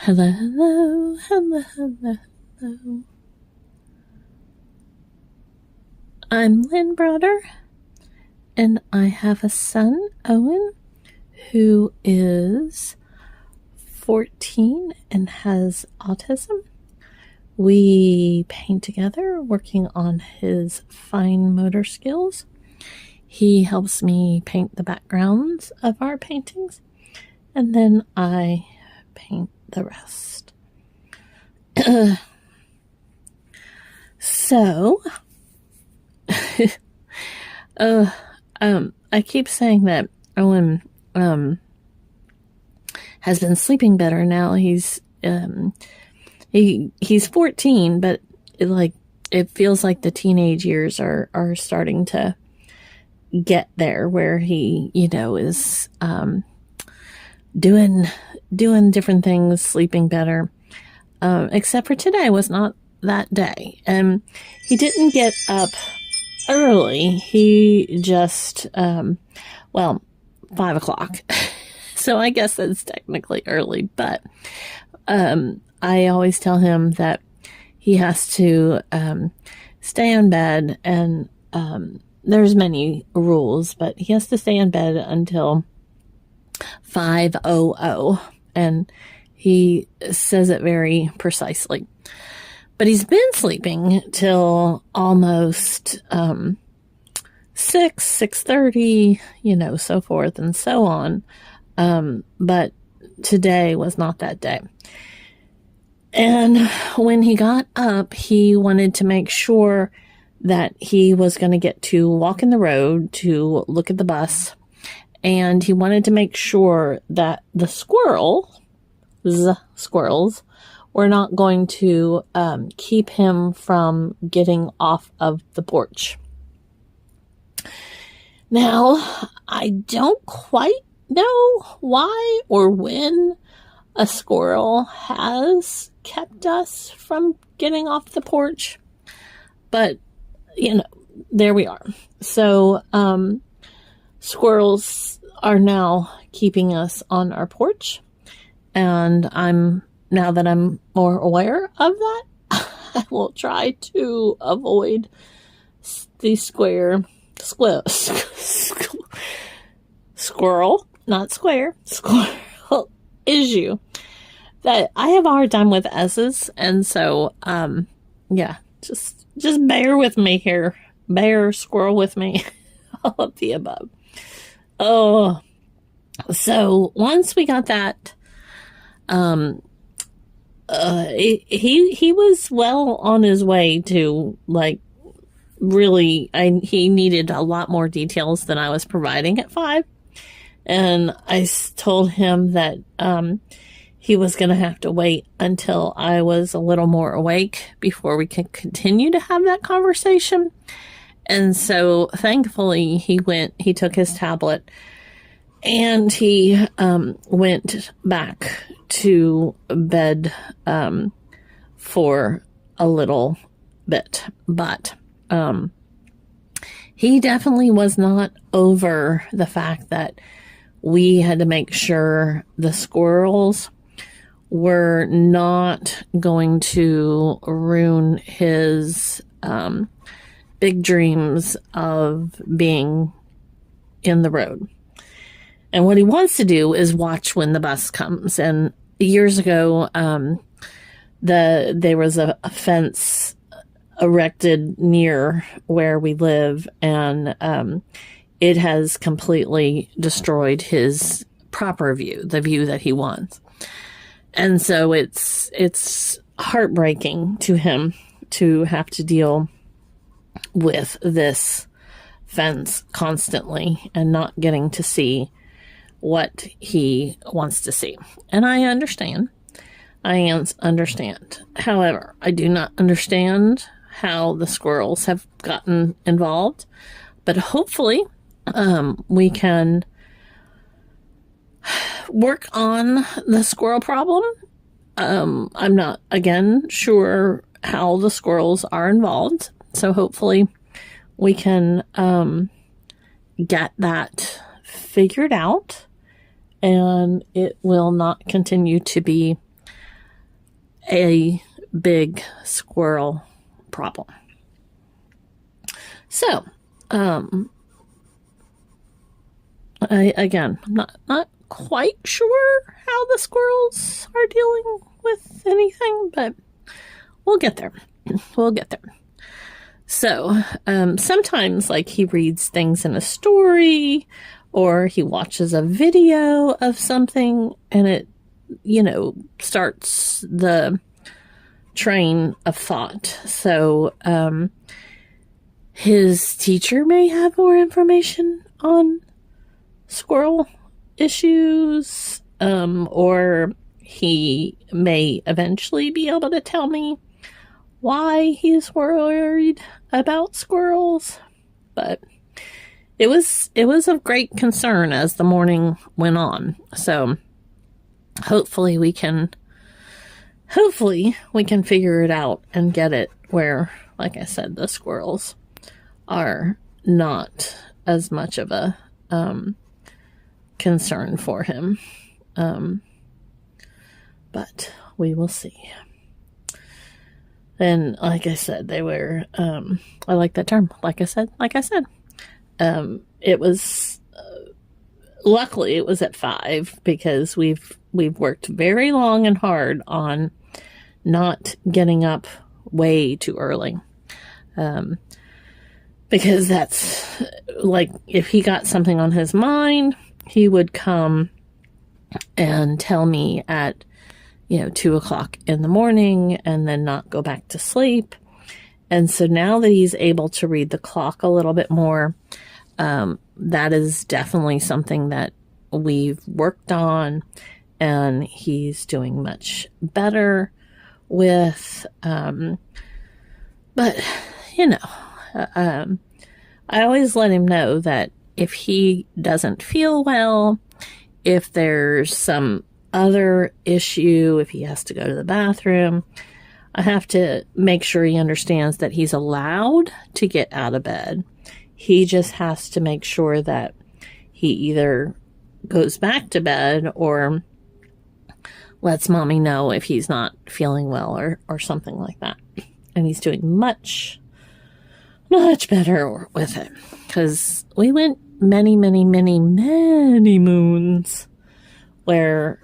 Hello, hello, hello, hello, hello. I'm Lynn Broder, and I have a son, Owen, who is 14 and has autism. We paint together, working on his fine motor skills. He helps me paint the backgrounds of our paintings, and then I paint the rest. So, I keep saying that Owen has been sleeping better now. He's 14, but it feels like the teenage years are starting to get there, where he, is doing different things, sleeping better. Except for today was not that day. He didn't get up early. He just 5 o'clock. So I guess that's technically early, but I always tell him that he has to stay in bed, and there's many rules, but he has to stay in bed until 5:00, and he says it very precisely. But he's been sleeping till almost 6:30, so forth and so on. But today was not that day. And when he got up, he wanted to make sure that he was going to get to walk in the road to look at the bus. And he wanted to make sure that the squirrels were not going to keep him from getting off of the porch. Now, I don't quite know why or when a squirrel has kept us from getting off the porch, but there we are. So squirrels are now keeping us on our porch, and now that I'm more aware of that, I will try to avoid the squirrel issue. That I have a hard time with S's, and so just bear with me here. Bear, squirrel with me. All of the above. Oh, so once we got that, he was well on his way to he needed a lot more details than I was providing at 5. And I told him that he was going to have to wait until I was a little more awake before we could continue to have that conversation. And so thankfully he took his tablet and he went back to bed for a little bit. But he definitely was not over the fact that we had to make sure the squirrels were not going to ruin his big dreams of being in the road. And what he wants to do is watch when the bus comes. And years ago, there was a fence erected near where we live, and it has completely destroyed his proper view, the view that he wants. And so it's heartbreaking to him to have to deal with this fence constantly and not getting to see what he wants to see. And I understand. I understand. However, I do not understand how the squirrels have gotten involved, but hopefully we can work on the squirrel problem. I'm not, again, sure how the squirrels are involved, so hopefully we can get that figured out, and it will not continue to be a big squirrel problem. So, I'm not quite sure how the squirrels are dealing with anything, but we'll get there. We'll get there. So, sometimes, like, he reads things in a story, or he watches a video of something, and it, starts the train of thought. So, his teacher may have more information on squirrel issues, or he may eventually be able to tell me why he's worried about squirrels. But it was of great concern as the morning went on. So hopefully we can figure it out and get it where, like I said, the squirrels are not as much of a concern for him. But we will see. And like I said, they were, I like that term. Like I said, it was, luckily it was at 5 because we've worked very long and hard on not getting up way too early. Because that's like, if he got something on his mind, he would come and tell me at 2 o'clock in the morning and then not go back to sleep. And so now that he's able to read the clock a little bit more, that is definitely something that we've worked on and he's doing much better with. But, I always let him know that if he doesn't feel well, if there's some other issue, if he has to go to the bathroom, I have to make sure he understands that he's allowed to get out of bed. He just has to make sure that he either goes back to bed or lets mommy know if he's not feeling well or something like that. And he's doing much better with it, because we went many moons where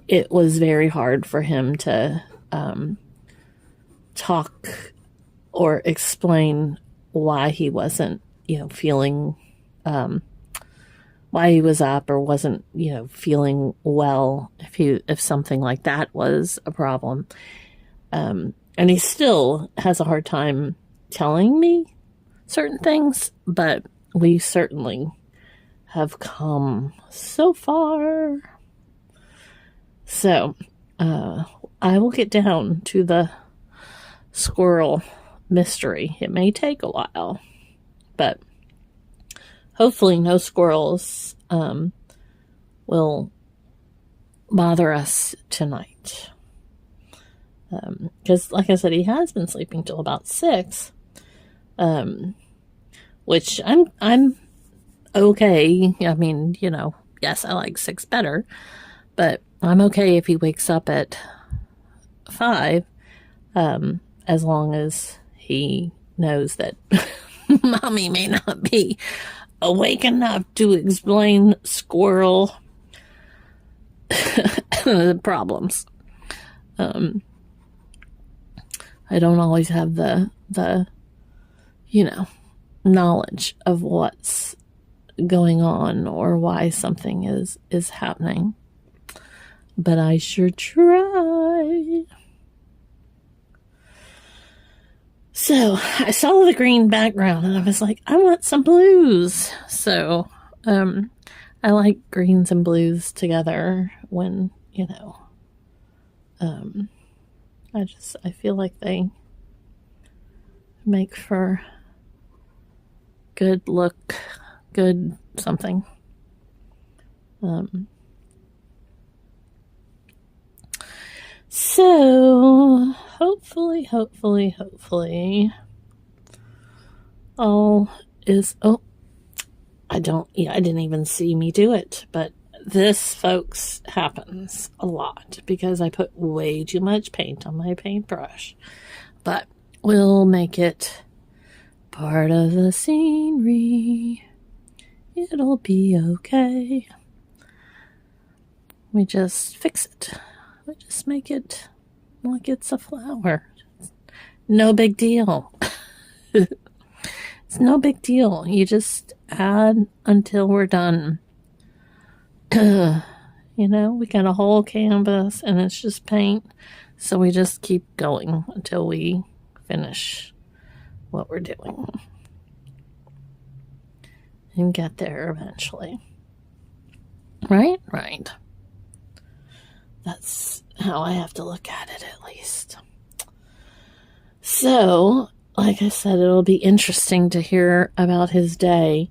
it was very hard for him to talk or explain why he wasn't, feeling, why he was up or wasn't, feeling well, if something like that was a problem. And he still has a hard time telling me certain things, but we certainly have come so far. So, I will get down to the squirrel mystery. It may take a while, but hopefully no squirrels will bother us tonight. Because, like I said, he has been sleeping till about 6, which I'm okay. I mean, yes, I like 6 better, but I'm okay if he wakes up at 5, as long as he knows that mommy may not be awake enough to explain squirrel problems. I don't always have the knowledge of what's going on or why something is happening. But I sure try. So I saw the green background and I was like, I want some blues. So I like greens and blues together when, I feel like they make for good look, good something. So hopefully all is, I didn't even see me do it, but this, folks, happens a lot because I put way too much paint on my paintbrush. But we'll make it part of the scenery. It'll be okay. We just fix it. We just make it like it's a flower. No big deal. It's no big deal. You just add until we're done. We got a whole canvas and it's just paint. So we just keep going until we finish what we're doing. And get there eventually. Right? Right. That's how I have to look at it, at least. So, like I said, it'll be interesting to hear about his day.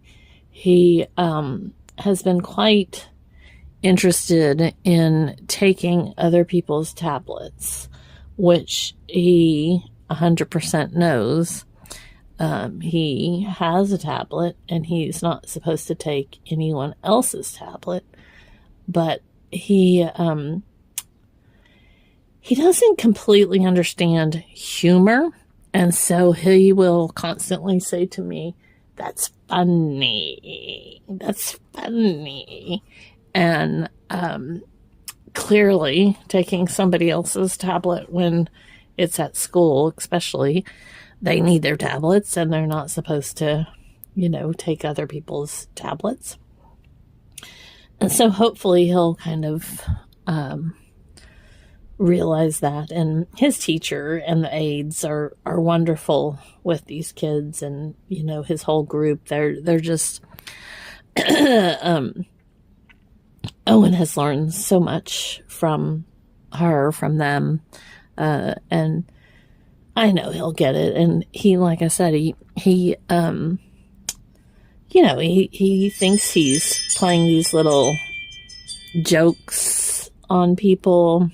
He has been quite interested in taking other people's tablets, which he 100% knows. He has a tablet, and he's not supposed to take anyone else's tablet, but he doesn't completely understand humor, and so he will constantly say to me, "That's funny. That's funny." And clearly, taking somebody else's tablet when it's at school, especially, they need their tablets, and they're not supposed to, take other people's tablets. And so hopefully he'll kind of realize that. And his teacher and the aides are wonderful with these kids, and his whole group. They're just Owen has learned so much from them, and I know he'll get it. And he, like I said, he thinks he's playing these little jokes on people,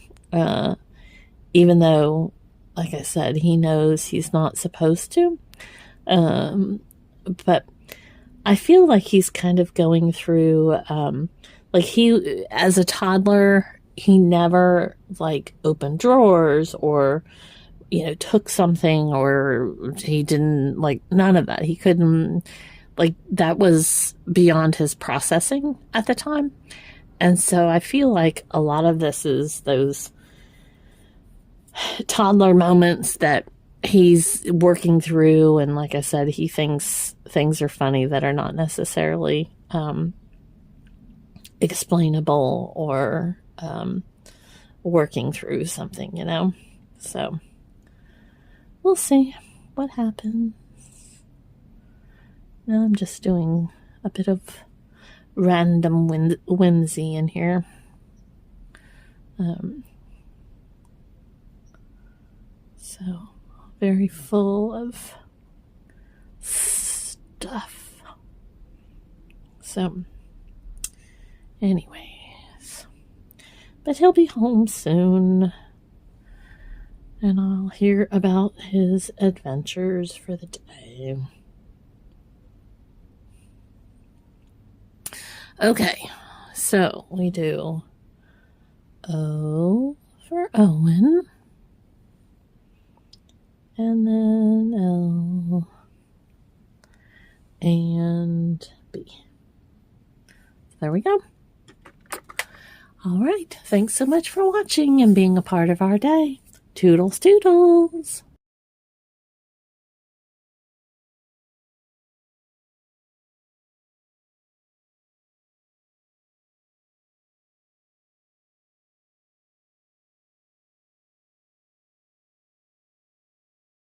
even though, like I said, he knows he's not supposed to. But I feel like he's kind of going through, he, as a toddler, he never, opened drawers or, took something, or he didn't, none of that. He couldn't, that was beyond his processing at the time. And so I feel like a lot of this is those toddler moments that he's working through. And like I said, he thinks things are funny that are not necessarily explainable or working through something, So we'll see what happens. Now I'm just doing a bit of random whimsy in here. So very full of stuff. So anyways, but he'll be home soon, and I'll hear about his adventures for the day. Okay, so we do O for Owen, and then L and B. There we go. All right, thanks so much for watching and being a part of our day. Toodles, toodles.